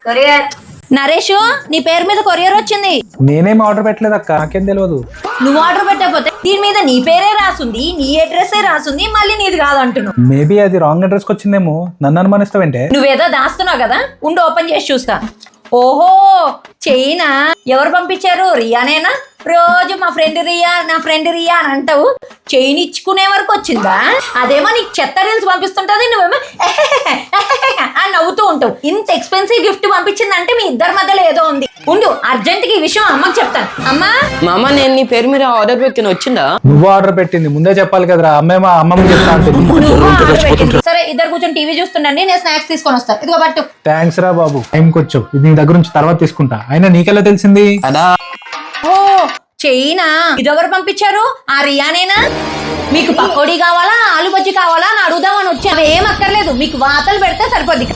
Courier. Naresh, నీ పేరు మీద కొరియర్ వచ్చింది. నేనేం ఆర్డర్ పెట్టలేదు అక్క, నాకేం తెలియదు. నువ్వు ఆర్డర్ పెట్టకపోతే దీని మీద నీ పేరే రాసుంది, నీ అడ్రస్ రాసుంది, మళ్ళీ నీది కాదు అంటున్నావు. మేబీ అది రాంగ్ అడ్రస్ కి వచ్చిందేమో, నన్ను అనుమానిస్తావంటే. నువ్వేదో దాస్తున్నావు కదా, ఉండి ఓపెన్ చేసి చూస్తా. ఓహో, చైనా. ఎవరు పంపించారు? రియానేనా? రోజు మా ఫ్రెండ్ రియా, నా ఫ్రెండ్ రియా అని అంటావు. చైన్ ఇచ్చుకునే వరకు వచ్చిందా? అదేమో నీకు చెత్త రీల్స్ పంపిస్తుంటది, నువ్వేమో అని నవ్వుతూ ఉంటావు. ఇంత ఎక్స్పెన్సివ్ గిఫ్ట్ పంపించిందంటే మీ ఇద్దరి మధ్యలో ఏదో ఉంది. ఉండు, అర్జెంట్ గా ఈ విషయం అమ్మకి చెప్తాను. అమ్మా, మా అమ్మ నేను నీ పేరు మీద ఆర్డర్ పెట్టిన వచ్చిందా? నువ్వు ఆర్డర్ పెట్టింది ముందే చెప్పాలి కదరా. అమ్మేమో అమ్మమ్మ చెప్తా అంటే. నువ్వు ఆర్డర్ పెట్టింది. సరే, ఇద్దరు కూర్చొని టీవీ చూస్తుండండి, నేను స్నాక్స్ తీసుకొని వస్తాను. ఇదిగో పట్టు. థ్యాంక్స్ రా బాబు, టైంకి వచ్చావు. ఇది నీ దగ్గర నుంచి తర్వాత తీసుకుంటా. అయినా నీకెలా తెలిసింది? అదా ఓ, చైనా. ఇదెవరు పంపించారు? ఆ రియానేనా? మీకు పకోడీ కావాలా, ఆలు బజ్జీ కావాలా అని అడుగుదామని వచ్చి అవి ఏం అక్కర్లేదు, మీకు వాతలు పెడితే సరిపోద్ది.